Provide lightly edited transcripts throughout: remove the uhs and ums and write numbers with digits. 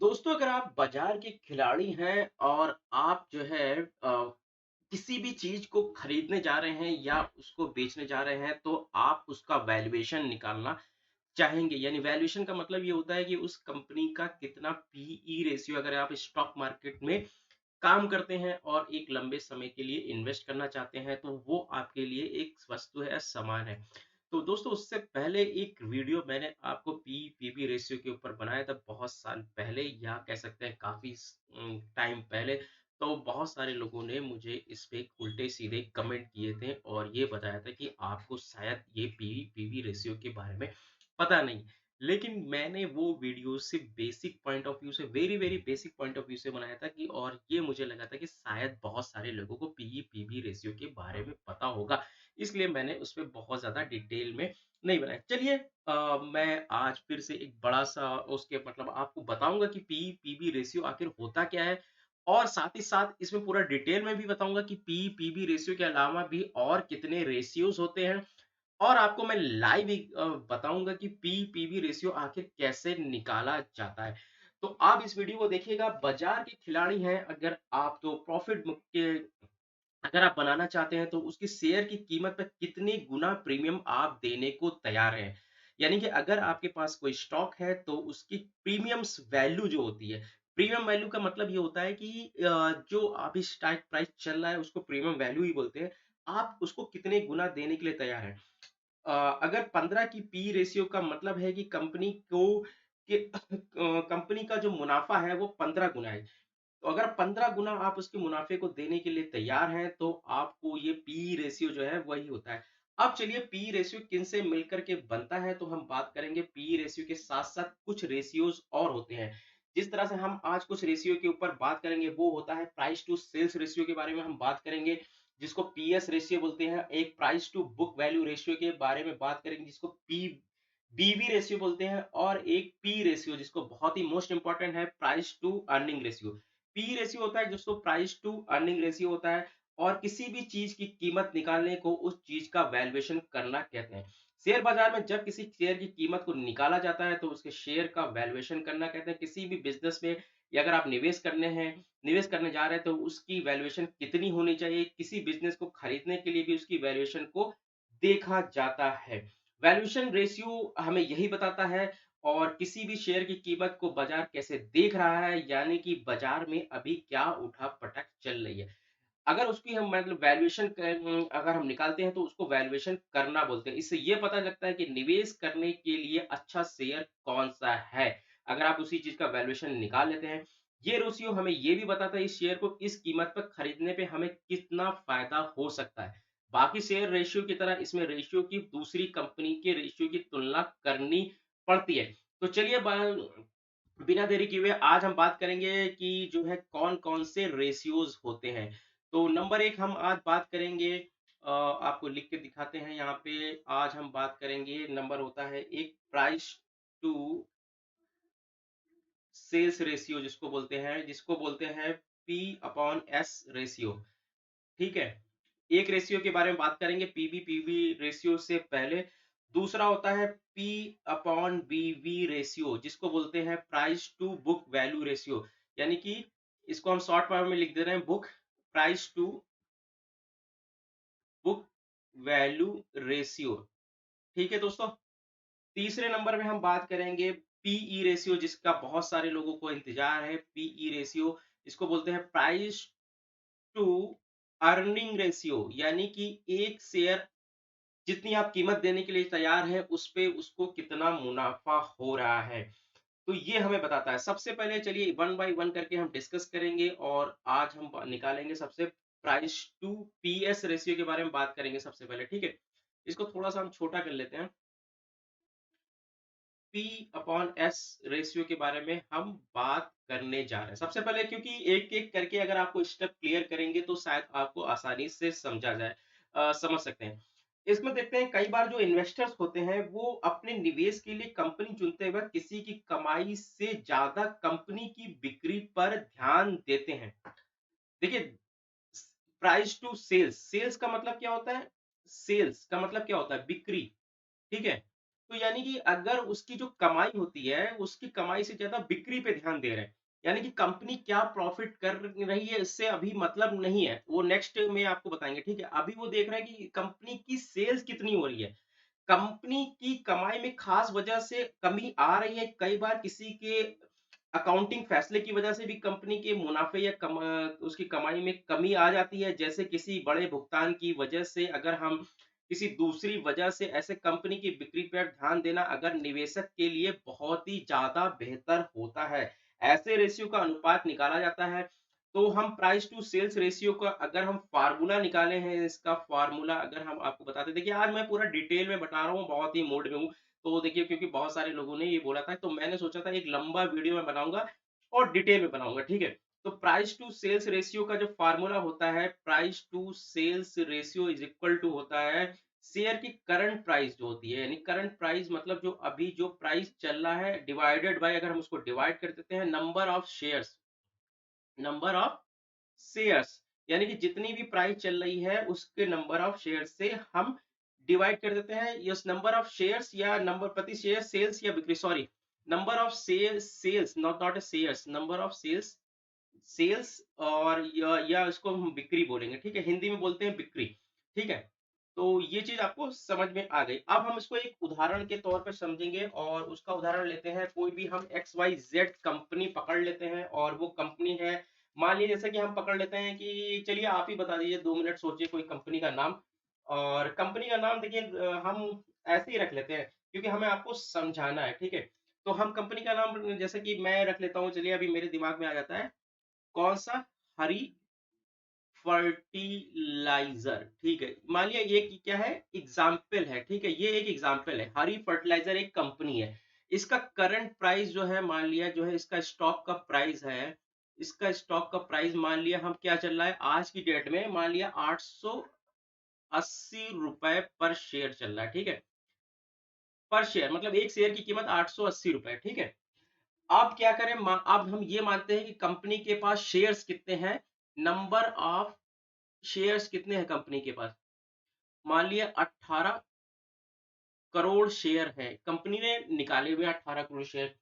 दोस्तों, अगर आप बाजार के खिलाड़ी हैं और आप जो है किसी भी चीज को खरीदने जा रहे हैं या उसको बेचने जा रहे हैं, तो आप उसका वैल्यूएशन निकालना चाहेंगे। यानी वैल्यूएशन का मतलब ये होता है कि उस कंपनी का कितना पीई रेशियो, अगर आप स्टॉक मार्केट में काम करते हैं और एक लंबे समय के लिए इन्वेस्ट करना चाहते हैं, तो वो आपके लिए एक वस्तु है, सामान है। तो दोस्तों, उससे पहले एक वीडियो मैंने आपको पी-पीवी रेशियो के ऊपर बनाया था बहुत साल पहले, या कह सकते हैं काफ़ी टाइम पहले। तो बहुत सारे लोगों ने मुझे इस पे उल्टे-सीधे कमेंट किए थे और ये बताया था कि आपको शायद ये पी-पीवी रेशियो के बारे में पता नहीं। लेकिन मैंने वो वीडियो सिर्फ़ बेसिक पॉइंट ऑफ व्यू से, very, very basic point of view से बनाया था कि, और ये मुझे लगा था कि शायद बहुत सारे लोगों को पीई-पीवी रेशियो के बारे में पता होगा। इसलिए मैंने उसपे बहुत ज़्यादा डिटेल में नहीं बनाया। चलिए, मैं आज फिर से एक बड़ा-सा उसके मतलब आपको बताऊँगा कि पीई-पीवी रेशियो आखिर होता क्या है? और साथ ही साथ इसमें पूरा डिटेल में भी बताऊँगा कि पीई-पीवी रेशियो के अलावा भी और कितने रेशियोज़ होते हैं, और आपको मैं लाइव बताऊँगा कि पी-पीवी रेशियो आखिर कैसे निकाला जाता है। तो आप इस वीडियो को देखिएगा, बाज़ार के खिलाड़ी हैं अगर आप, तो प्रॉफ़िट मुक के अगर आप बनाना चाहते हैं, तो उसकी शेयर की कीमत पे कितने गुना प्रीमियम आप देने को तैयार हैं। यानी कि अगर आपके पास कोई स्टॉक है, तो उसकी प्रीमियम्स वैल्यू जो होती है, प्रीमियम वैल्यू का मतलब ये होता है कि जो अभी स्टॉक प्राइस चल रहा है, उसको प्रीमियम वैल्यू ही बोलते हैं। आप उसको कितने गुना देने के लिए तैयार हैं। अगर 15 की पी रेशियो का मतलब है कि कंपनी को कि कंपनी का जो मुनाफ़ा है वो 15 गुना है। तो अगर 15 गुना आप उसके मुनाफ़े को देने के लिए तैयार हैं, तो आपको ये पी रेशियो जो है वही होता है। अब चलिए, पी रेशियो किनसे मिलकर के बनता है, तो हम बात करेंगे पी रेशियो के साथ-साथ कुछ रेशियोज़ और होते हैं। जिस तरह से हम आज कुछ रेशियो के ऊपर बात करेंगे, वो होता है प्राइस टू सेल्स रेशियो के बारे में हम बात करेंगे, जिसको पीएस रेशियो बोलते हैं। एक price to book value ratio के बारे में बात करेंगे, जिसको बीवी रेशियो बोलते हैं, और एक पी रेशियो जिसको बहुत ही मोस्ट इम्पोर्टेंट है, price to earning ratio. P ratio होता है जिसको प्राइस टू अर्निंग रेशियो होता है, और किसी भी चीज की कीमत निकालने को उस चीज का वैल्यूएशन करना कहते हैं। शेयर बाजार में जब किसी शेयर की कीमत को निकाला जाता है, तो उसके शेयर का वैल्यूएशन करना कहते हैं। किसी भी बिजनेस में, या अगर आप निवेश करने जा रहे हैं, तो उसकी वैल्यूएशन कितनी होनी चाहिए, किसी बिजनेस को खरीदने के लिए भी उसकी वैल्यूएशन को देखा जाता है। वैल्यूएशन रेशियो हमें यही बताता है, और किसी भी शेयर की कीमत को बाजार कैसे देख रहा है, यानी कि बाजार में अभी क्या उठा-पटक चल रही है। अगर उसकी हम मतलब अगर हम निकालते हैं, तो उसको वैल्यूएशन करना बोलते हैं। इससे ये पता लगता है कि निवेश करने के लिए अच्छा शेयर कौन-सा है। अगर आप उसी चीज़ का वैल्यूएशन निकाल लेते हैं, ये रेशियो हमें ये भी बताता है इस शेयर को इस कीमत पर खरीदने पे हमें कितना फ़ायदा हो सकता है। बाकी शेयर रेशियो की तरह इसमें रेशियो की दूसरी कंपनी के रेशियो की तुलना करनी पड़ती है। तो चलिए, बिना देरी किए हुए आज हम बात करेंगे कि जो है कौन-कौन से रेशियोज़ होते हैं। तो नंबर 1 हम आज बात करेंगे, आपको लिख के दिखाते हैं यहाँ पे। आज हम बात करेंगे, नंबर होता है एक प्राइस टू सेल्स रेशियो जिसको बोलते हैं पी अपॉन एस रेशियो, ठीक है? एक रेशियो के बारे में बात करेंगे पीवी रेशियो से पहले। दूसरा होता है पी अपॉन बीवी रेशियो, जिसको बोलते हैं price to book value ratio. यानी कि इसको हम शॉर्ट फॉर्म में लिख दे रहे हैं, book price to book value ratio. ठीक है दोस्तों? तीसरे नंबर में हम बात करेंगे पीई रेशियो, जिसका बहुत सारे लोगों को इंतजार है। पीई रेशियो इसको बोलते हैं प्राइस टू अर्निंग रेशियो, यानी कि एक शेयर जितनी आप कीमत देने के लिए तैयार हैं, उस पे उसको कितना मुनाफ़ा हो रहा है। तो ये हमें बताता है। सबसे पहले चलिए वन बाय वन करके हम डिस्कस करेंगे, और आज हम निकालेंगे सबसे प्राइस टू पीएस रेशियो के बारे में बात करेंगे सबसे पहले, ठीक है? इसको थोड़ा-सा हम छोटा कर लेते हैं। पी अपॉन एस रेशियो के बारे में हम बात करने जा रहे हैं। सबसे पहले, क्योंकि एक-एक करके अगर आपको स्टेप क्लियर करेंगे, तो शायद आपको आसानी से समझ सकते हैं। इसमें देखते हैं, कई बार जो इन्वेस्टर्स होते हैं, वो अपने निवेश के लिए कंपनी चुनते वक़्त किसी की कमाई से ज़्यादा कंपनी की बिक्री पर ध्यान देते हैं। देखिए, स प्राइस टू सेल्स, सेल्स का मतलब क्या होता है? सेल्स का मतलब क्या होता है? बिक्री, ठीक है? तो यानी कि अगर उसकी जो कमाई होती है, उसकी कमाई से ज़्यादा बिक्री पे ध्यान दे रहे हैं। यानी कि कंपनी क्या प्रॉफ़िट कर रही है, इससे अभी मतलब नहीं है। वो नेक्स्ट में आपको बताएँगे, ठीक है? अभी वो देख रहे हैं कि कंपनी की सेल्स कितनी हो रही है। कंपनी की कमाई में खास वजह से कमी आ रही है। कई बार किसी के अकाउंटिंग फैसले की वजह से भी कंपनी के मुनाफे या उसकी कमाई में कमी आ जाती है। जैसे किसी बड़े भुगतान की वजह से अगर हम किसी दूसरी वजह से ऐसे कंपनी की बिक्री पर ध्यान देना अगर निवेशक के लिए बहुत ही ज़्यादा बेहतर होता है। ऐसे रेशियो का अनुपात निकाला जाता है। तो हम प्राइस टू सेल्स रेशियो का अगर हम फ़ॉर्मूला निकाले हैं, इसका फ़ॉर्मूला अगर हम आपको बताते हैं, देखिए आज मैं पूरा डिटेल में बता रहा हूँ, बहुत ही मूड में हूँ। तो देखिए क्योंकि बहुत सारे लोगों ने ये बोला था, तो मैंने सोचा था एक लंबा वीडियो मैं बनाऊँगा और डिटेल में बनाऊँगा, ठीक है? तो प्राइस टू सेल्स रेशियो का जो फ़ॉर्मूला होता है, price to sales ratio is equal to होता है शेयर की करंट प्राइस जो होती है, यानी करंट प्राइस मतलब जो अभी जो प्राइस चल रहा है डिवाइडेड बाय, अगर हम उसको डिवाइड कर देते हैं number of shares, number of shares, यानी कि जितनी भी प्राइस चल रही है उसके नंबर ऑफ शेयर्स से हम डिवाइड कर देते हैं। यस, नंबर ऑफ शेयर्स या नंबर प्रति शेयर सेल्स या बिक्री, sorry, number of sales, sales not not shares, number of sales, sales और या इसको हम बिक्री बोलेंगे, ठीक है? हिंदी में बोलते हैं बिक्री, ठीक है? तो ये चीज़ आपको समझ में आ गई। अब हम इसको एक उदाहरण के तौर पे समझेंगे और उसका उदाहरण लेते हैं, कोई भी हम XYZ कंपनी पकड़ लेते हैं और वो कंपनी है, मान लीजिए जैसे कि हम पकड़ लेते हैं कि चलिए आप ही बता दीजिए, 2 मिनट सोचिए कोई कंपनी का नाम। और कंपनी का नाम देखिए हम ऐसे ही रख लेते हैं क्योंकि हमें आपको समझाना है, ठीक है? तो हम कंपनी का नाम जैसे कि मैं रख लेता हूँ, चलिए अभी मेरे दिमाग में आ जाता है, कौन-सा? हरी फर्टिलाइज़र, ठीक है। मान लिया ये कि क्या है, एग्ज़ाम्पल है, ठीक है? ये एक एग्ज़ाम्पल है। हरी फर्टिलाइज़र एक कंपनी है। इसका करंट प्राइस जो है, मान लिया जो है इसका स्टॉक का प्राइस है, इसका स्टॉक का प्राइस मान लिया हम क्या चल रहा है आज की डेट में, मान लिया ₹880 पर शेयर चल रहा है, ठीक है? पर शेयर मतलब 1 शेयर की कीमत ₹880, ठीक है? अब क्या करें, अब हम ये मानते हैं कि कंपनी के पास शेयर्स कितने हैं, नंबर ऑफ शेयर्स कितने हैं कंपनी के पास? मान लिया 18 करोड़ शेयर है, कंपनी ने निकाले हुए 18 करोड़ शेयर।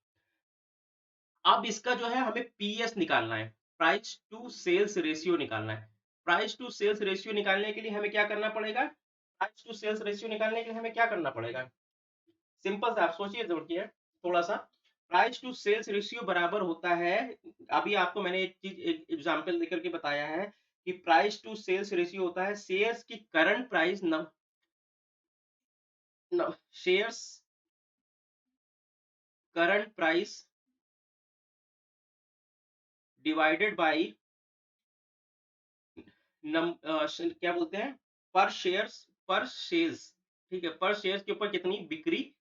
अब इसका जो है हमें पीएस निकालना है, प्राइस टू सेल्स रेशियो निकालना है। प्राइस टू सेल्स रेशियो निकालने के लिए हमें क्या करना पड़ेगा? प्राइस टू सेल्स रेशियो निकालने के लिए हमें क्या करना पड़ेगा? सिंपल सा, आप सोचिए ज़रूर किया थोड़ा-सा। प्राइस टू सेल्स रेशियो बराबर होता है, अभी आपको मैंने एक चीज़ एक एग्ज़ाम्पल देकर के बताया है कि प्राइस टू सेल्स रेशियो होता है शेयर्स की करंट प्राइस न न shares current price divided by क्या बोलते हैं, पर शेयर्स, पर सेल्स, ठीक है? पर शेयर्स के ऊपर कितनी बिक्री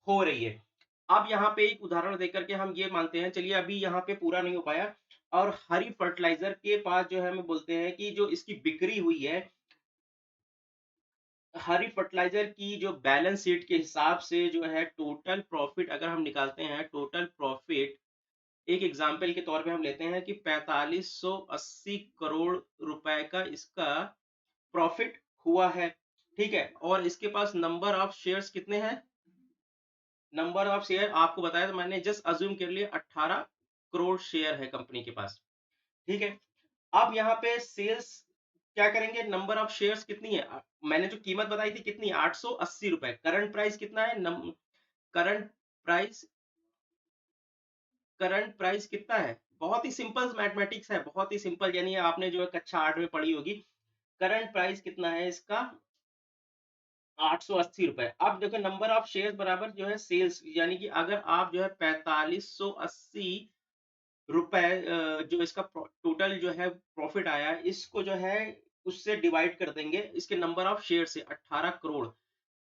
हो रही है। अब यहाँ पे एक उदाहरण देकर के हम ये मानते हैं, चलिए अभी यहाँ पे पूरा नहीं हो पाया, और हरी फर्टिलाइजर के पास जो है हम बोलते हैं कि जो इसकी बिक्री हुई है, हरी फर्टिलाइजर की जो बैलेंस शीट के हिसाब से जो है टोटल प्रॉफिट अगर हम निकालते हैं, टोटल प्रॉफिट एक एग्जांपल के तौर पे हम लेते हैं कि 4580 करोड़ रुपए का इसका प्रॉफिट हुआ है, ठीक है? और इसके पास नंबर ऑफ शेयर्स कितने हैं? नंबर ऑफ शेयर आपको बताया, तो मैंने जस्ट अज्यूम कर लिया 18 करोड़ शेयर है कंपनी के पास, ठीक है? अब यहाँ पे सेल्स क्या करेंगे, नंबर ऑफ शेयर्स कितनी है? मैंने जो कीमत बताई थी कितनी, ₹880, करंट प्राइस कितना है? करंट प्राइस, करंट प्राइस कितना है? बहुत ही सिंपल मैथमेटिक्स है, बहुत ही सिंपल, यानी आपने जो है कक्षा 8 में पढ़ी होगी। करंट प्राइस कितना है इसका? ₹880। अब देखो नंबर ऑफ शेयर्स बराबर जो है सेल्स, यानी कि अगर आप जो है 4580 रुपए जो इसका टोटल जो है प्रॉफिट आया है, इसको जो है उससे डिवाइड कर देंगे इसके नंबर ऑफ शेयर से, 18 करोड़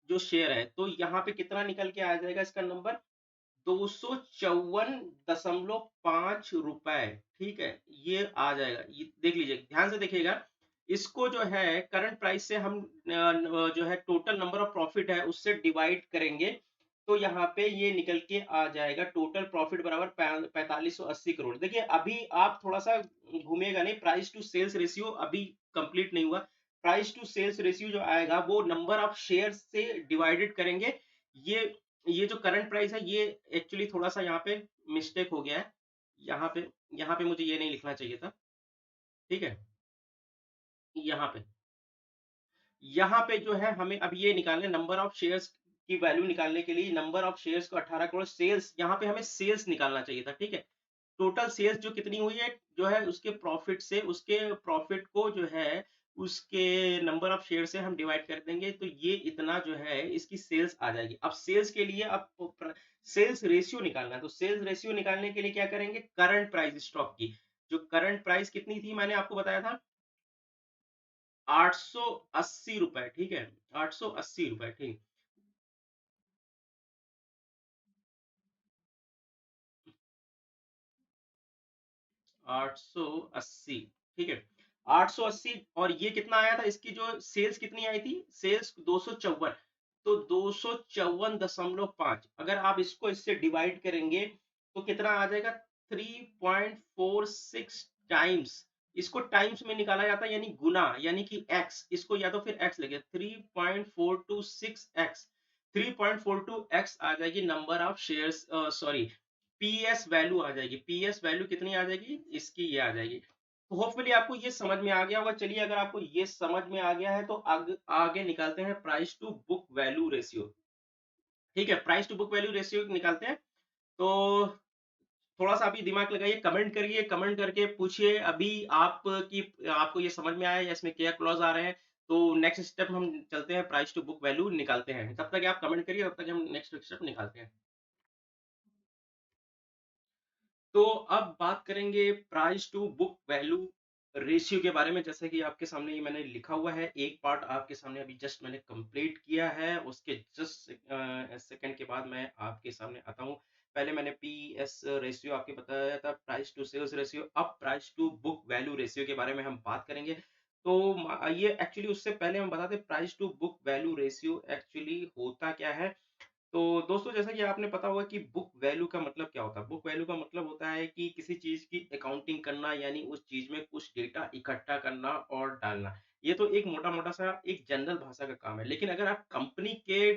जो शेयर है, तो यहाँ पे कितना निकल के आ जाएगा इसका नंबर? 254.5 रुपए, ठीक है? ये आ जाएगा, ये देख लीजिए, ध्यान से देखिएगा। इसको जो है करंट प्राइस से हम जो है टोटल नंबर ऑफ प्रॉफिट है उससे डिवाइड करेंगे, तो यहाँ पे ये निकल के आ जाएगा टोटल प्रॉफिट बराबर 4580 करोड़। देखिए अभी आप थोड़ा सा घूमिएगा नहीं, प्राइस टू सेल्स रेशियो अभी कंप्लीट नहीं हुआ। प्राइस टू सेल्स रेशियो जो आएगा वो नंबर ऑफ शेयर से डिवाइडेड करेंगे, ये ये जो करंट प्राइस है ये एक्चुअली थोड़ा-सा यहाँ पे मिस्टेक हो गया है। यहाँ पे यहाँ पे मुझे ये नहीं लिखना चाहिए था, ठीक है? यहाँ पे यहाँ पे जो है हमें अब ये निकालना है नंबर ऑफ शेयर्स की वैल्यू निकालने के लिए नंबर ऑफ शेयर्स को 18 करोड़ सेल्स यहाँ पे हमें सेल्स निकालना चाहिए था, ठीक है? टोटल सेल्स जो कितनी हुई है, जो है उसके प्रॉफिट से उसके प्रॉफिट को जो है उसके नंबर ऑफ शेयर से हम डिवाइड कर देंगे तो ये इतना जो है इसकी सेल्स आ जाएगी। अब सेल्स के लिए अब सेल्स रेशियो निकालना है तो सेल्स रेशियो निकालने के लिए क्या करेंगे करंट प्राइस स्टॉक की जो करंट प्राइस कितनी थी मैंने आपको बताया था 880 रुपए, ठीक है 880 रुपए, ठीक 880, ठीक है 880 और ये कितना आया था इसकी जो सेल्स कितनी आई थी सेल्स 254 तो 254.5 अगर आप इसको इससे डिवाइड करेंगे तो कितना आ जाएगा 3.46 टाइम्स इसको टाइम्स में निकाला जाता है यानी गुना यानी कि एक्स इसको या तो फिर एक्स लगे 3.426 एक्स 3.42 एक्स आ जाएगी number of shares sorry P S value आ जाएगी पीएस वैल्यू कितनी आ जाएगी इसकी ये आ जाएगी तो होपफुली आपको ये समझ में आ गया होगा चलिए अगर आपको ये समझ में आ गया है तो आगे निकालते हैं price to book value ratio ठीक है price to book value ratio निकालते हैं तो थोड़ा सा अभी दिमाग लगाइए कमेंट करिए कमेंट करके पूछिए अभी आपको ये समझ में आया या इसमें क्या क्लॉज आ रहे हैं तो नेक्स्ट स्टेप हम चलते हैं प्राइस टू बुक वैल्यू निकालते हैं तब तक आप कमेंट करिए तब तक हम नेक्स्ट स्टेप निकालते हैं तो अब बात करेंगे price to book value ratio के बारे में जैसे कि आपके सामने ये मैंने लिखा हुआ है एक पार्ट आपके सामने अभी जस्ट मैंने कंप्लीट किया है उसके जस्ट सेकंड के बाद मैं आपके सामने आता हूँ पहले मैंने पी एस रेशियो आपके बताया था प्राइस टू सेल्स रेशियो अब price to book value ratio के बारे में हम बात करेंगे तो ये एक्चुअली उससे पहले हम बताते price to book value ratio actually होता क्या है तो दोस्तों जैसा कि आपने पता होगा कि बुक वैल्यू का मतलब क्या होता है बुक वैल्यू का मतलब होता है कि किसी चीज की अकाउंटिंग करना यानी उस चीज में कुछ डेटा इकट्ठा करना और डालना ये तो एक मोटा मोटा सा एक जनरल भाषा का काम है लेकिन अगर आप कंपनी के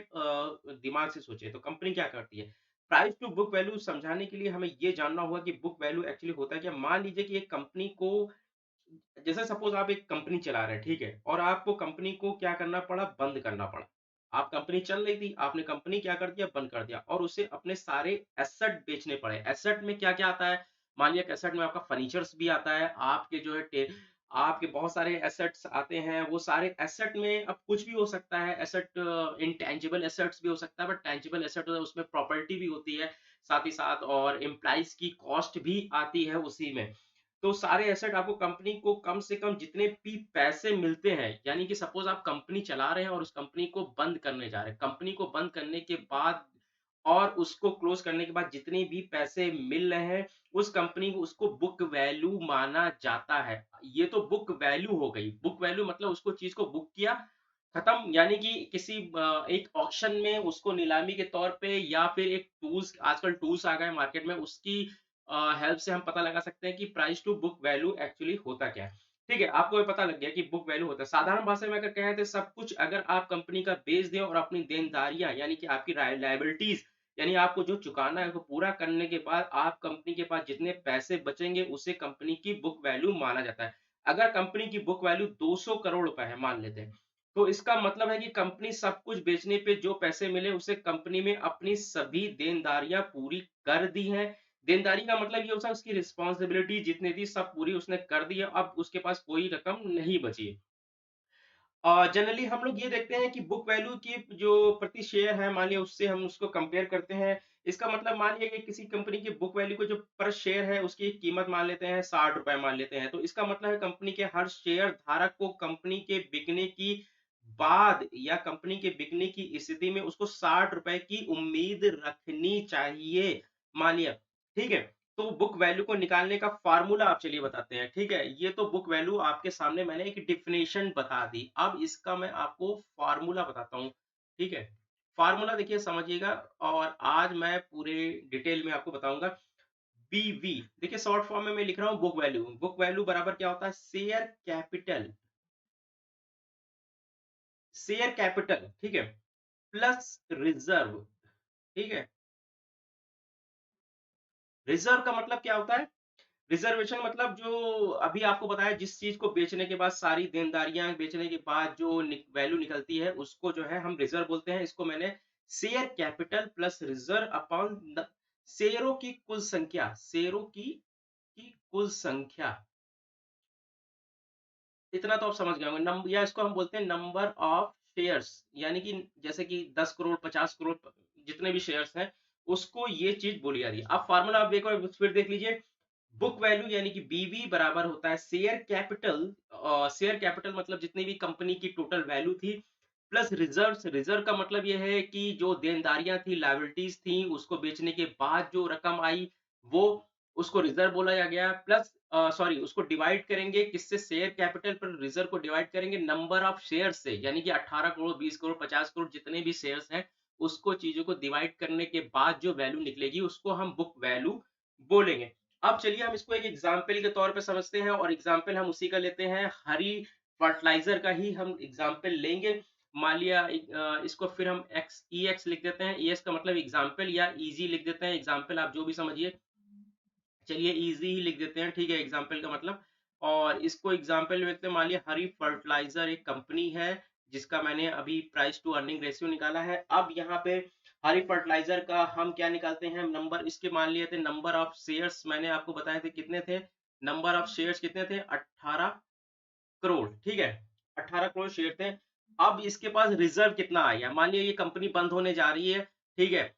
दिमाग से सोचे तो कंपनी क्या करती है प्राइस टू बुक वैल्यू समझाने के लिए हमें ये जानना होगा कि बुक वैल्यू एक्चुअली होता है क्या मान लीजिए कि एक कंपनी को जैसे सपोज आप एक कंपनी चला रहे हैं ठीक है और आपको कंपनी को क्या करना पड़ा बंद करना पड़ा आप कंपनी चल रही थी आपने कंपनी क्या कर दिया बंद कर दिया और उसे अपने सारे एसेट बेचने पड़े एसेट में क्या क्या आता है मान लिया एसेट में आपका फर्नीचर्स भी आता है आपके जो है आपके बहुत सारे एसेट्स आते हैं वो सारे एसेट में अब कुछ भी हो सकता है एसेट इनटेंजिबल एसेट्स भी हो सकता है बट टेंजिबल एसेट उसमें प्रॉपर्टी भी होती है साथ ही साथ और एम्प्लॉइज की कॉस्ट भी आती है उसी में तो सारे एसेट आपको कंपनी को कम से कम जितने भी पैसे मिलते हैं यानी कि सपोज आप कंपनी चला रहे हैं और उस कंपनी को बंद करने जा रहे हैं कंपनी को बंद करने के बाद और उसको क्लोज करने के बाद जितने भी पैसे मिल रहे हैं उस कंपनी को उसको बुक वैल्यू माना जाता है ये तो बुक वैल्यू हो गई बुक वैल्यू मतलब उसको चीज को बुक किया खत्म यानी कि किसी एक ऑक्शन में उसको नीलामी के तौर पे या फिर एक टूल्स आजकल टूल्स आ गए मार्केट में उसकी हेल्प से हम पता लगा सकते हैं कि price to book value actually होता क्या है ठीक है आपको ये पता लग गया कि बुक वैल्यू होता है साधारण भाषा में अगर कहें तो सब कुछ अगर आप कंपनी का बेच दें और अपनी देनदारियां यानी कि आपकी लाइबिलिटीज यानी आपको जो चुकाना है उसको पूरा करने के बाद आप कंपनी के पास जितने पैसे बचेंगे उसे कंपनी की बुक वैल्यू माना जाता है अगर कंपनी की बुक वैल्यू 200 करोड़ रुपए है मान लेते हैं तो इसका मतलब है कि कंपनी सब कुछ बेचने पे जो पैसे मिले उसे कंपनी में अपनी सभी देनदारियां पूरी कर दी हैं देनदारी का मतलब ये होता है उसकी रिस्पॉन्सिबिलिटी जितनी थी सब पूरी उसने कर दी है अब उसके पास कोई रकम नहीं बची है जनरली हम लोग ये देखते हैं कि बुक वैल्यू की जो प्रति शेयर है मान लिया उससे हम उसको कंपेयर करते हैं इसका मतलब मान लिया कि किसी कंपनी की बुक वैल्यू को जो पर शेयर है उसकी कीमत मान लेते हैं 60 रुपए मान लेते हैं तो इसका मतलब है कंपनी के हर शेयर धारक को कंपनी के बिकने की बाद या कंपनी के बिकने की स्थिति में उसको 60 रुपए की उम्मीद रखनी चाहिए मान लिया ठीक है तो बुक वैल्यू को निकालने का फार्मूला आप चलिए बताते हैं ठीक है ये तो बुक वैल्यू आपके सामने मैंने एक डिफिनेशन बता दी अब इसका मैं आपको फार्मूला बताता हूँ ठीक है फार्मूला देखिए समझिएगा और आज मैं पूरे डिटेल में आपको बताऊंगा बीवी देखिए शॉर्ट फॉर्म में मैं लिख रहा हूँ बुक वैल्यू बराबर क्या होता है शेयर कैपिटल ठीक है प्लस रिजर्व ठीक है। रिजर्व का मतलब क्या होता है? रिजर्वेशन मतलब जो अभी आपको बताया, जिस चीज को बेचने के बाद सारी देनदारियां बेचने के बाद जो वैल्यू निकलती है उसको जो है हम रिजर्व बोलते हैं। इसको मैंने share capital plus reserve upon शेयरों की कुल संख्या, शेयरों की कुल संख्या, इतना तो आप समझ गए होंगे। नंबर, या इसको हम बोलते हैं नंबर ऑफ शेयर्स, यानी कि जैसे कि 10 करोड़ 50 करोड़ जितने भी शेयर्स हैं उसको ये चीज बोली जा रही है। अब फार्मूला आप देखो, फिर देख लीजिए। बुक वैल्यू यानी कि बीवी बराबर होता है शेयर कैपिटल, शेयर कैपिटल मतलब जितनी भी कंपनी की टोटल वैल्यू थी, प्लस रिजर्व। रिजर्व का मतलब यह है कि जो देनदारियां थी, लायबिलिटीज थी, उसको बेचने के बाद जो रकम आई वो, उसको रिजर्व बोला जा गया। प्लस सॉरी, उसको डिवाइड करेंगे किससे? शेयर कैपिटल पर रिजर्व को डिवाइड करेंगे नंबर ऑफ शेयर से, यानी कि 18 करोड़ 20 करोड़ 50 करोड़ जितने भी शेयर्स हैं उसको, चीजों को डिवाइड करने के बाद जो वैल्यू निकलेगी उसको हम बुक वैल्यू बोलेंगे। अब चलिए हम इसको एक एग्जाम्पल के तौर पे समझते हैं, और एग्जाम्पल हम उसी का लेते हैं, हरी फर्टिलाइजर का ही हम एग्जाम्पल लेंगे। मान लिया इसको फिर हम एक्स ई एक्स लिख देते हैं, ई एक्स का मतलब एग्जाम्पल, या इजी लिख देते हैं, एग्जाम्पल आप जो भी समझिए। चलिए इजी ही लिख देते हैं, ठीक है, एग्जाम्पल का मतलब। और इसको एग्जाम्पल में लिखते हैं, मान लिया हरी फर्टिलाइजर एक कंपनी है जिसका मैंने अभी प्राइस टू अर्निंग रेशियो निकाला है। अब यहाँ पे हरी फर्टिलाइजर का हम क्या निकालते हैं नंबर, इसके मान लिए थे नंबर ऑफ शेयर्स, मैंने आपको बताए थे कितने थे, नंबर ऑफ शेयर्स कितने थे? 18 करोड़, ठीक है, 18 करोड़ शेयर थे। अब इसके पास रिजर्व कितना आया? मान लिया ये कंपनी बंद होने जा रही है, ठीक है।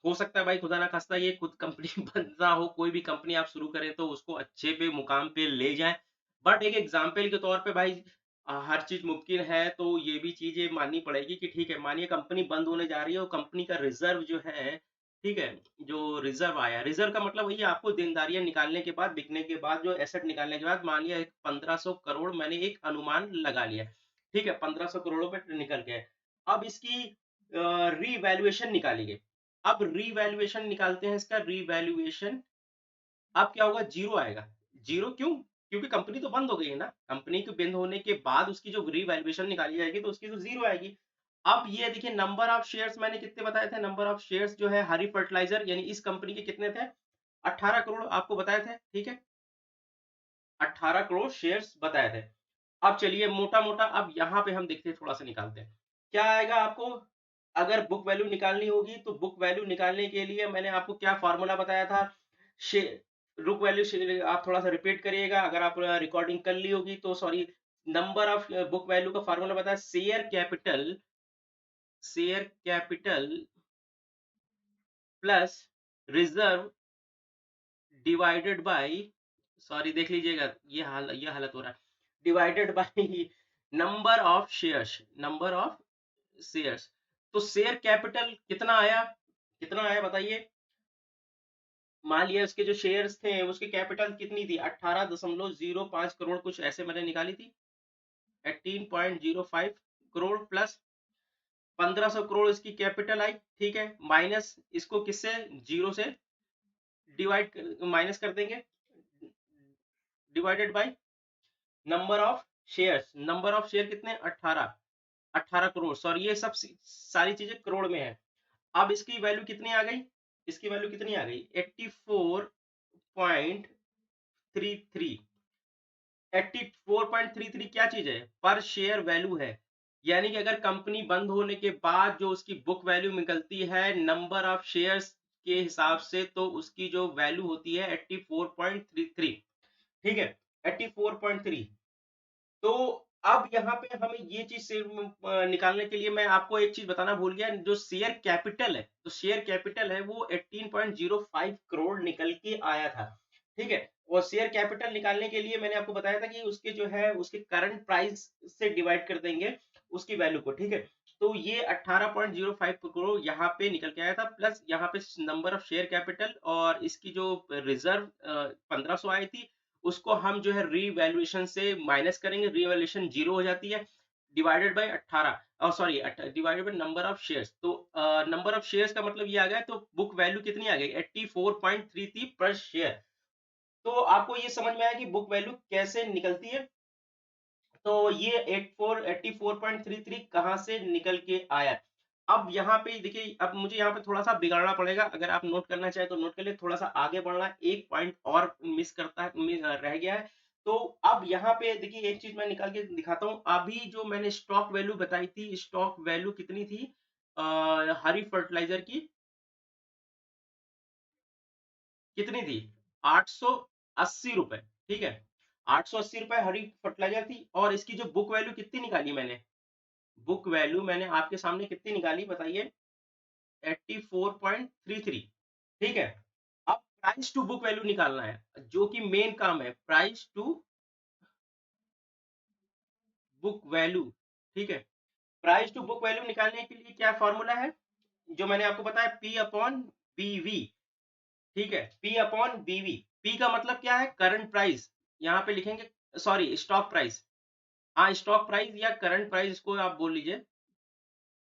हो सकता है भाई खुदा ना खास्ता ये खुद कंपनी बंद ना हो, कोई भी कंपनी आप शुरू करें तो उसको अच्छे पे मुकाम पे ले जाए। बट एक एग्जाम्पल के तौर पे भाई, हर चीज मुमकिन है, तो ये भी चीजें माननी पड़ेगी कि ठीक है, मानिए कंपनी बंद होने जा रही है और कंपनी का रिजर्व जो है, ठीक है, जो रिजर्व आया, रिजर्व का मतलब वही आपको देनदारियां निकालने के बाद, बिकने के बाद, जो एसेट निकालने के बाद, मान लिया एक 1500 करोड़ मैंने एक अनुमान लगा लिया, ठीक है, 1500 करोड़ पे निकल गए। अब इसकी रीवैल्यूएशन निकाली गई। अब रीवैल्यूएशन निकालते हैं, इसका रीवैल्यूएशन अब क्या होगा? जीरो आएगा। जीरो क्यों? क्योंकि कंपनी तो बंद हो गई है ना, कंपनी के बंद होने के बाद उसकी जो रीवैल्यूएशन निकाली जाएगी तो उसकी तो जीरो आएगी। अब ये देखिए, नंबर ऑफ शेयर्स मैंने कितने बताए थे? नंबर ऑफ शेयर्स जो है हरी फर्टिलाइजर यानी इस कंपनी के कितने थे? 18 करोड़ आपको बताए थे, ठीक है, 18 करोड़ शेयर्स बताए थे। अब चलिए मोटा मोटा, अब यहाँ पे हम देखते हैं, थोड़ा सा निकालते हैं क्या आएगा आपको। अगर बुक वैल्यू निकालनी होगी तो बुक वैल्यू निकालने के लिए मैंने आपको क्या फॉर्मूला बताया था? बुक वैल्यू आप थोड़ा सा रिपीट करिएगा, अगर आप रिकॉर्डिंग कर ली होगी तो sorry. Number of book value का फॉर्मूला बताया, share capital, share capital plus reserve divided by, sorry देख लीजिएगा, ये हालत हो रहा है, divided by number of shares, number of shares. तो शेयर कैपिटल कितना आया? कितना आया बताइए? मान लिया उसके जो शेयर्स थे उसकी कैपिटल कितनी थी? 18.05 करोड़ कुछ ऐसे मैंने निकाली थी, 18.05 करोड़ प्लस 1500 करोड़ इसकी कैपिटल आई, ठीक है, माइनस इसको किससे? जीरो से डिवाइड, माइनस कर देंगे, divided by number of shares. Number of share कितने? 18, 18 करोड़, सॉरी ये सब सारी चीजें करोड़ में है। अब इसकी वैल्यू कितनी आ गई? इसकी वैल्यू कितनी आ गई? 84.33। 84.33 क्या चीज है? पर शेयर वैल्यू है। यानी कि अगर कंपनी बंद होने के बाद जो उसकी बुक वैल्यू निकलती है नंबर ऑफ शेयर्स के हिसाब से, तो उसकी जो वैल्यू होती है 84.33, ठीक है, 84.3। तो अब यहाँ पे हमें ये चीज से निकालने के लिए मैं आपको एक चीज बताना भूल गया, जो शेयर कैपिटल है, तो शेयर कैपिटल है वो 18.05 करोड़ निकल के आया था, ठीक है। और शेयर कैपिटल निकालने के लिए मैंने आपको बताया था कि उसके जो है उसके करंट प्राइस से डिवाइड कर देंगे उसकी वैल्यू को, ठीक है। तो ये 18.05 करोड़ यहाँ पे निकल के आया था, प्लस यहाँ पे नंबर ऑफ शेयर कैपिटल और इसकी जो रिजर्व 1500 आई थी, उसको हम जो है रीवैल्यूएशन से माइनस करेंगे, रीवैल्यूएशन जीरो हो जाती है, डिवाइडेड बाय 18, और sorry divided by number of shares. तो नंबर ऑफ शेयर्स का मतलब ये आ गया, तो बुक वैल्यू कितनी आ गई? 84.33 पर शेयर। तो आपको ये समझ में आया कि बुक वैल्यू कैसे निकलती है। तो ये 84.33 कहां से निकल के आया। अब यहाँ पे देखिए, अब मुझे यहाँ पे थोड़ा सा बिगाड़ना पड़ेगा, अगर आप नोट करना चाहे तो नोट कर ले, थोड़ा सा आगे बढ़ना है, एक पॉइंट और मिस करता है, रह गया है। तो अब यहाँ पे देखिए एक चीज मैं निकाल के दिखाता हूँ, अभी जो मैंने स्टॉक वैल्यू बताई थी, स्टॉक वैल्यू कितनी थी हरी फर्टिलाइजर की, कितनी थी? 880 रुपए, ठीक है। 880 रुपए हरी फर्टिलाइजर थी, और इसकी जो बुक वैल्यू कितनी निकाली मैंने, बुक वैल्यू मैंने आपके सामने कितनी निकाली बताइए, 84.33, ठीक है। अब प्राइस टू बुक वैल्यू निकालना है, जो कि मेन काम है, प्राइस टू बुक वैल्यू, ठीक है। प्राइस टू बुक वैल्यू निकालने के लिए क्या फॉर्मूला है, जो मैंने आपको बताया, पी अपॉन बीवी, ठीक है। पी अपॉन बीवी, पी का मतलब क्या है, करंट प्राइस, यहाँ पे लिखेंगे, सॉरी स्टॉक प्राइस, हाँ स्टॉक प्राइस या करंट प्राइस इसको आप बोल लीजिए,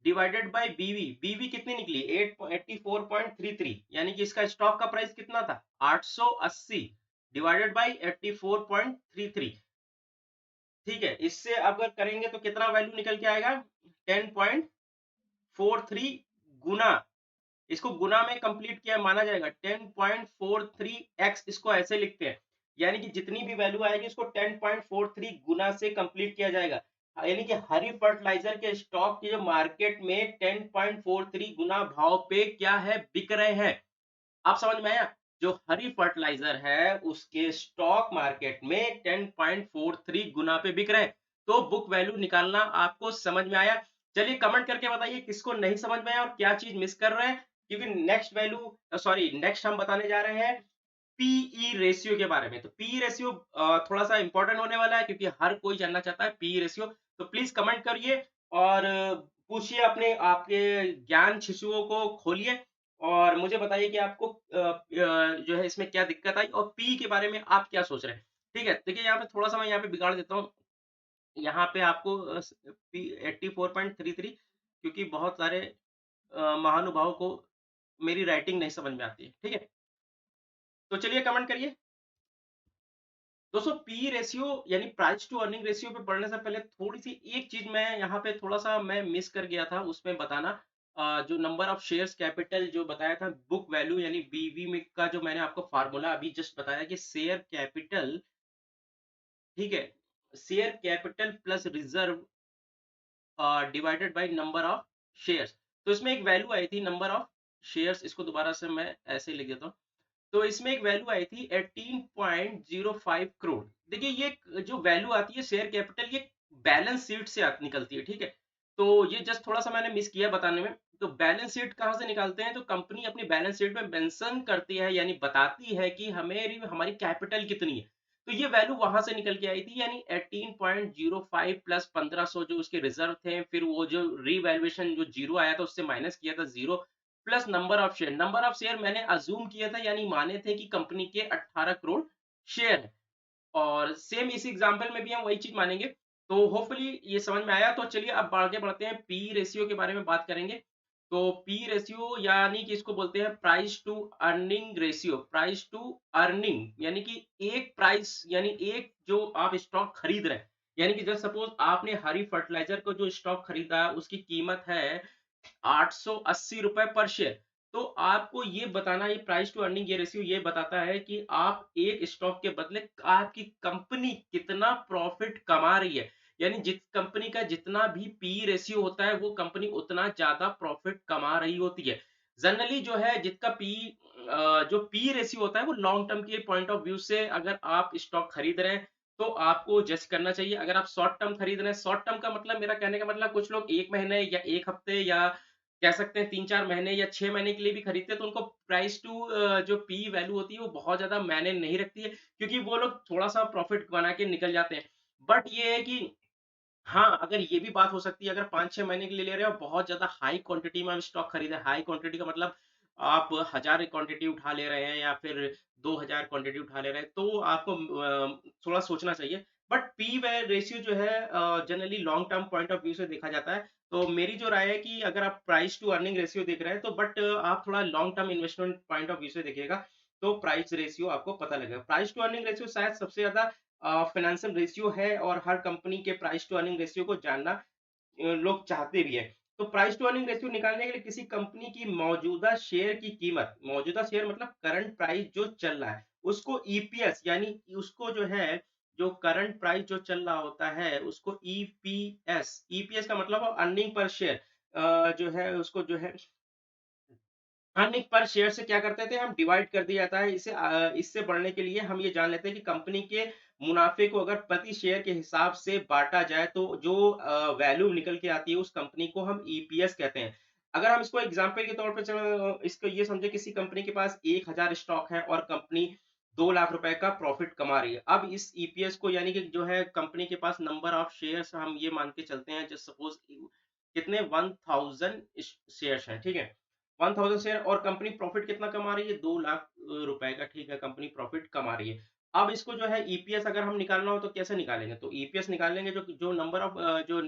डिवाइडेड बाय बीवी, बीवी कितनी निकली 884.33, यानी कि इसका स्टॉक का प्राइस कितना था 880, डिवाइडेड बाय 84.33, ठीक है। इससे अगर करेंगे तो कितना वैल्यू निकल के आएगा, 10.43 गुना, इसको गुना में कंप्लीट किया माना जाएगा, 10.43x, इसको ऐसे लिखते हैं, यानी कि जितनी भी वैल्यू आएगी उसको 10.43 गुना से कंप्लीट किया जाएगा, यानी कि हरी फर्टिलाइजर के स्टॉक की जो मार्केट में 10.43 गुना भाव पे क्या है, बिक रहे हैं। आप समझ में आया, जो हरी फर्टिलाइजर है उसके स्टॉक मार्केट में 10.43 गुना पे बिक रहे हैं, तो बुक वैल्यू निकालना आपको समझ में आया। चलिए कमेंट करके बताइए किसको नहीं समझ में आया और क्या चीज मिस कर रहे हैं, क्योंकि नेक्स्ट वैल्यू, सॉरी नेक्स्ट हम बताने जा रहे हैं पीई रेशियो के बारे में। तो पीई रेशियो थोड़ा सा इंपॉर्टेंट होने वाला है, क्योंकि हर कोई जानना चाहता है पीई रेशियो। तो प्लीज कमेंट करिए और पूछिए, अपने आपके ज्ञान शिशुओं को खोलिए और मुझे बताइए कि आपको जो है इसमें क्या दिक्कत आई और पी के बारे में आप क्या सोच रहे हैं। ठीक है, देखिए यहाँ पे थोड़ा सा मैं यहाँ पे बिगाड़ देता हूँ, यहाँ पे आपको पी 84.33, क्योंकि बहुत सारे महानुभावों को मेरी राइटिंग नहीं समझ में आती है, ठीक है। तो चलिए कमेंट करिए दोस्तों। पी रेशियो यानी प्राइस टू अर्निंग रेशियो पे पढ़ने से पहले थोड़ी सी एक चीज मैं यहाँ पे थोड़ा सा मैं मिस कर गया था, उसमें बताना जो नंबर ऑफ शेयर्स कैपिटल जो बताया था, बुक वैल्यू यानी बीवी में का जो मैंने आपको फार्मूला अभी जस्ट बताया कि शेयर कैपिटल, ठीक है, share capital plus reserve divided by number of shares. तो इसमें एक वैल्यू आई थी नंबर ऑफ शेयर्स, इसको दोबारा से मैं ऐसे ही लिख देता हूँ। तो इसमें एक वैल्यू आई थी 18.05 करोड़। देखिए ये जो वैल्यू आती है शेयर कैपिटल, ये बैलेंस शीट से निकलती है, ठीक है। तो ये जस्ट थोड़ा सा मैंने मिस किया बताने में। तो बैलेंस शीट कहाँ से निकालते हैं, तो कंपनी अपनी बैलेंस शीट में मेंशन करती है, यानी बताती है कि हमें हमारी कैपिटल कितनी है। तो ये वैल्यू वहां से निकल के आई थी, यानी 18.05 प्लस 1500 जो उसके रिजर्व थे, फिर वो जो रीवैल्यूएशन जो जीरो आया था उससे माइनस किया था zero, plus number of share, number of share मैंने अज्यूम किया था, यानी माने थे कि कंपनी के 18 करोड़ शेयर है, और सेम इसी एग्जांपल में भी हम वही चीज मानेंगे। तो होपफुली ये समझ में आया। तो चलिए अब आगे बढ़ते हैं, पी रेशियो के बारे में बात करेंगे। तो पी रेशियो यानी कि इसको बोलते हैं price to earning ratio, price to earning यानी कि एक प्राइस, यानी एक जो आप स्टॉक खरीद रहे हैं, यानी कि जब सपोज आपने हरी फर्टिलाइजर को जो स्टॉक खरीदा उसकी कीमत है 880 रुपए पर शेयर। तो आपको ये बताना, ये प्राइस टू अर्निंग ये रेशियो ये बताता है कि आप एक स्टॉक के बदले आपकी कंपनी कितना प्रॉफिट कमा रही है, यानी जिस कंपनी का जितना भी पी रेशियो होता है वो कंपनी उतना ज्यादा प्रॉफिट कमा रही होती है। जनरली जो है जिसका पी जो पी रेशियो होता है वो लॉन्ग टर्म के पॉइंट ऑफ व्यू से अगर आप स्टॉक खरीद रहे हैं तो आपको जज करना चाहिए। अगर आप शॉर्ट टर्म खरीद रहे हैं, शॉर्ट टर्म का मतलब, मेरा कहने का मतलब, कुछ लोग 1 महीने या 1 हफ्ते या कह सकते हैं 3-4 महीने या 6 महीने के लिए भी खरीदते हैं, तो उनको प्राइस टू जो पी वैल्यू होती है वो बहुत ज़्यादा मायने नहीं रखती है, क्योंकि वो लोग थोड़ा-सा प्रॉफिट बना के निकल जाते हैं। बट ये है कि हाँ, अगर ये भी बात हो सकती है, अगर 5-6 महीने के लिए ले रहे हो, बहुत ज़्यादा हाई क्वांटिटी में आप स्टॉक खरीदें, हाई क्वांटिटी का मतलब आप 1000 क्वांटिटी उठा ले रहे हैं या फिर 2000 क्वांटिटी उठा ले रहे हैं, तो आपको थोड़ा सोचना चाहिए। बट पी व रेशियो जो है generally long term point of view से देखा जाता है। तो मेरी जो राय है कि अगर आप प्राइस टू अर्निंग रेशियो देख रहे हैं तो बट आप थोड़ा long term investment point of view से देखिएगा, तो प्राइस रेशियो आपको पता लगेगा। प्राइस टू अर्निंग रेशियो शायद सबसे ज़्यादा फाइनेंशियल रेशियो है और हर कंपनी के प्राइस टू अर्निंग रेशियो को जानना लोग चाहते भी हैं। तो प्राइस टू अर्निंग रेशियो निकालने के लिए किसी कंपनी की मौजूदा शेयर की कीमत, मौजूदा शेयर मतलब करंट प्राइस जो चल रहा है, उसको ईपीएस यानी उसको जो है, जो करंट प्राइस जो चल रहा होता है उसको ईपीएस, ईपीएस का मतलब है अर्निंग पर शेयर, जो है उसको जो है अर्निंग पर शेयर से क्या करते थे हम डिवाइड कर दिया जाता है। इससे बढ़ने के लिए हम ये जान लेते हैं कि कंपनी के मुनाफे को अगर प्रति शेयर के हिसाब से बाँटा जाए तो जो वैल्यू निकल के आती है उस कंपनी को हम ईपीएस कहते हैं। अगर हम इसको एग्ज़ाम्पल के तौर पे इसको ये समझे किसी कंपनी के पास 1000 स्टॉक है और कंपनी 2 लाख रुपए का प्रॉफिट कमा रही है। अब इस ईपीएस को यानी कि जो है कंपनी के पास नंबर ऑफ शेयर्स हम ये मान के चलते हैं जस्ट सपोज़ कितने 1000 शेयर्स हैं, ठीक है? 1000 शेयर और कंपनी प्रॉफिट कितना कमा रही है? 2 लाख रुपए का, ठीक है, कंपनी प्रॉफिट कमा रही है। अब इसको जो है ईपीएस अगर हम निकालना हो तो कैसे निकालेंगे? तो ईपीएस निकालेंगे जो नंबर ऑफ जो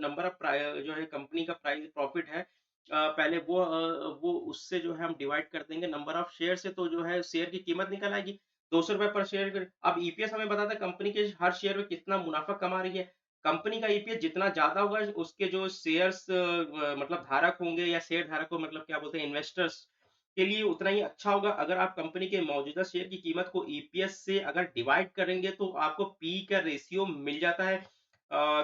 है कंपनी का प्राइस प्रॉफिट है, पहले वो उससे जो है हम डिवाइड कर देंगे नंबर ऑफ शेयर से, तो जो है शेयर की कीमत निकल आएगी। ₹200 पर शेयर। अब ईपीएस हमें बताता है कंपनी के हर शेयर में कितना मुनाफा कमा रही है। कंपनी का ईपीएस जितना ज़्यादा होगा उसके जो शेयर्स मतलब धारक होंगे या शेयर धारक को मतलब क्या बोलते हैं इन्वेस्टर्स के लिए उतना ही अच्छा होगा। अगर आप कंपनी के मौजूदा शेयर की कीमत को ईपीएस से अगर डिवाइड करेंगे तो आपको पी का रेशियो मिल जाता है।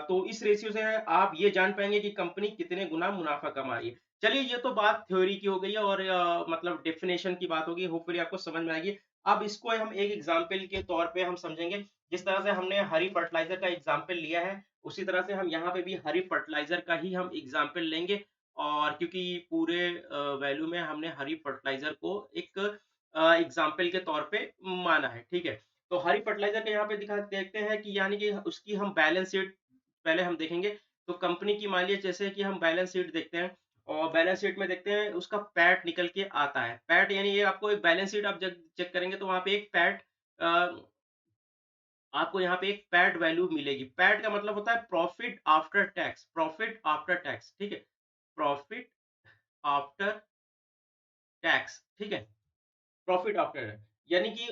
तो इस रेशियो से आप ये जान पाएँगे कि कंपनी कितने गुना मुनाफ़ा कमा रही है। चलिए ये तो बात थ्योरी की हो गई है और मतलब डेफिनिशन की बात होगी, होपफुली आपको समझ में आएगी। अब इसको हम एक एग्ज़ाम्पल के तौर पे हम समझेंगे। जिस तरह से हमने हरी फर्टिलाइज़र का एग्ज़ाम्पल लिया है, उसी तरह से हम यहाँ पे भी हरी फर्टिलाइज़र का ही हम एग्ज़ाम्पल लेंगे और क्योंकि पूरे वैल्यू में हमने हरी फर्टिलाइज़र को एक एग्ज़ाम्पल के तौर पे माना है, ठीक है? तो हरी फर्टिलाइज़र के यहाँ पे दिखा देखते हैं कि यानी कि उसकी हम बैलेंस शीट पहले हम देखेंगे। तो कंपनी की मान लीजिए जैसे कि हम बैलेंस शीट देखते हैं और बैलेंस शीट में देखते हैं उसका पैट निकल के आता है। पैट यानी ये आपको एक बैलेंस शीट आप जब चेक करेंगे तो वहाँ पे एक पैट अ, आपको यहाँ पे एक पैट वैल्यू मिलेगी। पैट का मतलब होता है profit after tax, profit after tax, ठीक है? प्रॉफिट आफ्टर टैक्स, ठीक है? प्रॉफिट आफ्टर यानी कि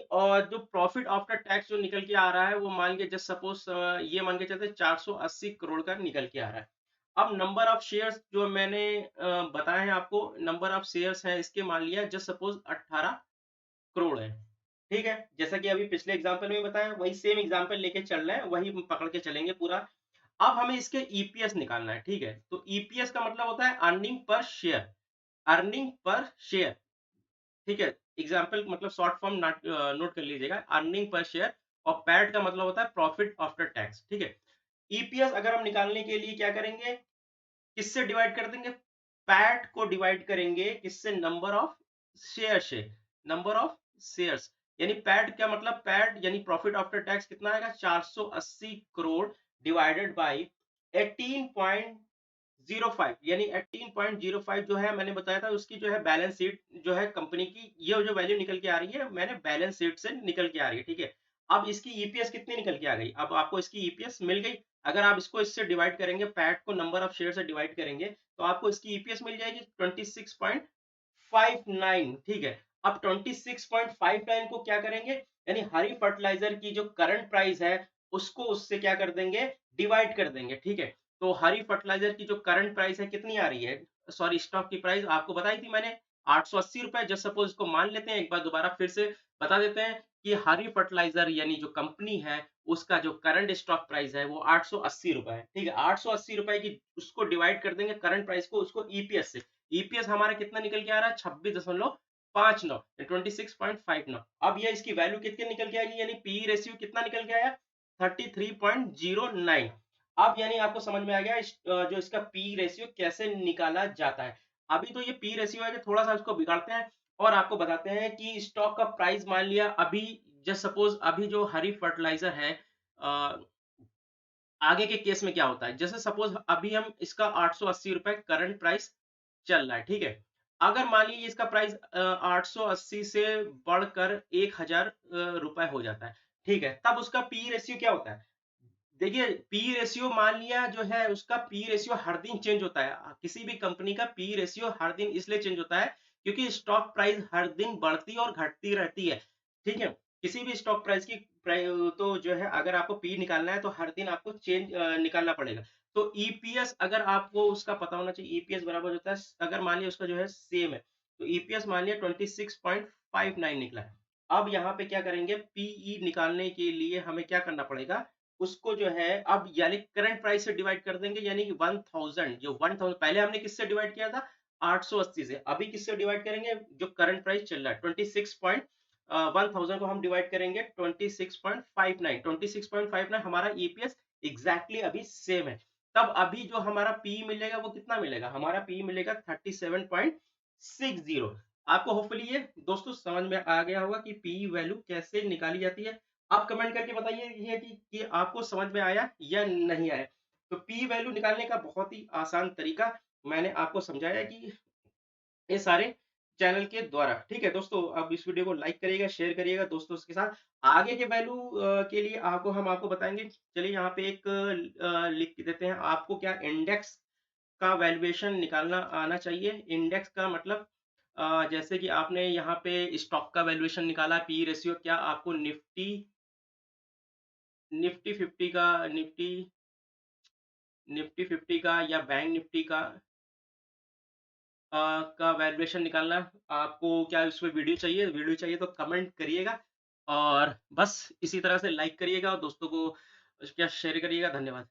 जो प्रॉफिट आफ्टर टैक्स जो निकल के आ रहा है वो मान के जस्ट सपोज ये मान के चलते 480 करोड़ का निकल के आ रहा है। अब नंबर ऑफ शेयर्स जो मैंने बताए हैं आपको, नंबर ऑफ शेयर्स हैं इसके मान लिया जस्ट सपोज 18 करोड़ है। ठीक है? जैसा कि अभी पिछले एग्जांपल में बताया वही सेम एग्जांपल लेके चल रहे हैं, वही पकड़ के चलेंगे पूरा। अब हमें इसके ईपीएस निकालना है, ठीक है? तो ईपीएस का मतलब होता है earning per share, earning per share. ठीक है? एग्जाम्पल मतलब शॉर्ट फॉर्म नोट कर लीजिएगा, अर्निंग पर शेयर और पैट का मतलब होता है प्रॉफिट आफ्टर टैक्स, ठीक है? ईपीएस अगर हम निकालने के लिए क्या करेंगे? किससे डिवाइड कर देंगे? पैट को डिवाइड करेंगे किससे? नंबर ऑफ शेयर से, नंबर ऑफ शेयर्स। यानी पैट क्या मतलब? पैट यानी प्रॉफिट आफ्टर टैक्स कितना आएगा? 480 करोड़ डिवाइडेड बाय 18.05 यानी 18.05 जो है मैंने बताया था उसकी जो है बैलेंस शीट जो है कंपनी की, ये जो वैल्यू निकल के आ रही है मैंने बैलेंस शीट से निकल के आ रही है, ठीक है? अब इसकी ईपीएस कितनी निकल के आ गई? अब आपको इसकी ईपीएस मिल गई। अगर आप इसको इससे डिवाइड करेंगे, पैट को नंबर ऑफ शेयर से डिवाइड करेंगे तो आपको इसकी ईपीएस मिल जाएगी 26.59, ठीक है? अब 26.59 को क्या करेंगे? यानी हरी फर्टिलाइजर की जो करंट प्राइस है उसको उससे क्या कर देंगे? डिवाइड कर देंगे, ठीक है? तो हरी फर्टिलाइजर की जो करंट प्राइस है कितनी आ रही है? सॉरी, स्टॉक की प्राइस आपको बताई थी मैंने, ₹880। जस्ट सपोज इसको मान लेते हैं, एक बार दोबारा फिर से बता देते हैं कि हरी फर्टिलाइजर यानी जो कंपनी है उसका जो करंट स्टॉक प्राइस है वो ₹880 है, ठीक है? ₹880 की उसको डिवाइड कर देंगे करंट प्राइस को उसको ईपीएस से। ईपीएस हमारा कितना निकल के आ रहा है? 26.59, 26.59। अब ये इसकी वैल्यू कितनी निकल के आएगी? यानी पी रेशियो कितना निकल के आया? 33.09। अब यानी आपको समझ में आ गया जो इसका पी रेशियो कैसे निकाला जाता है। अभी तो ये पी रेशियो है कि थोड़ा सा इसको बिगाड़ते हैं और आपको बताते हैं कि स्टॉक का प्राइस मान लिया अभी, जस्ट सपोज अभी जो हरी फर्टिलाइजर है आगे के केस में क्या होता है? जैसे सपोज अभी हम इसका ₹880 करंट प्राइस चल रहा है, ठीक है? अगर मान लीजिए इसका प्राइस 880 से बढ़कर 1000 रुपए हो जाता है, ठीक है? तब उसका पी रेशियो क्या होता है? देखिए, पी रेशियो मान लिया जो है उसका पी रेशियो हर दिन चेंज होता है। किसी भी कंपनी का पी रेशियो हर दिन इसलिए चेंज होता है क्योंकि स्टॉक प्राइस हर दिन बढ़ती और घटती रहती है, ठीक है? किसी भी स्टॉक प्राइस की तो जो है अगर आपको पी निकालना है तो हर दिन आपको निकालना पड़ेगा। तो ईपीएस अगर आपको उसका पता होना चाहिए, ईपीएस बराबर होता है, अगर मान लिया उसका जो है सेम है, तो ईपीएस मान लिया 26.59 निकला है। अब यहाँ पे क्या करेंगे, पीई निकालने के लिए हमें क्या करना पड़ेगा, उसको जो है अब यानी करंट प्राइस से डिवाइड कर देंगे, यानी कि 1000, जो 1000 पहले हमने किससे डिवाइड किया था, 880 से, अभी किससे डिवाइड करेंगे, जो करंट प्राइस चल रहा है 26 पॉइंट 1000 को हम डिवाइड करेंगे 26.59, 26.59 हमारा ईपीएस एग्जैक्टली अभी सेम है। तब अभी जो हमारा पी मिलेगा वो कितना मिलेगा, हमारा पी मिलेगा 37.60। आपको होपफुली ये दोस्तों समझ में आ गया होगा कि पी वैल्यू कैसे निकाली जाती है। आप कमेंट करके बताइए ये कि आपको समझ में आया या नहीं आया। तो पी वैल्यू निकालने का बहुत ही आसान तरीका मैंने आपको समझाया कि ये सारे चैनल के द्वारा। ठीक है दोस्तों, आप इस वीडियो को लाइक करिएगा, शेयर करिएगा दोस्तों के साथ। आगे के वैल्यू के लिए आपको बताएँगे। चलिए यहाँ पे एक लिख देते हैं, आपको क्या इंडेक्स का वैल्यूएशन निकालना आना चाहिए। इंडेक्स का मतलब जैसे कि आपने यहाँ पे स्टॉक का वैल्यूएशन निकाला, पी रेशियो, क्या आपको निफ्टी निफ्टी 50 का निफ्टी 50 का या बैंक निफ्टी का वैल्यूएशन निकालना, आपको क्या इसमें वीडियो चाहिए तो कमेंट करिएगा, और बस इसी तरह से लाइक करिएगा और दोस्तों को क्या शेयर करिएगा। धन्यवाद।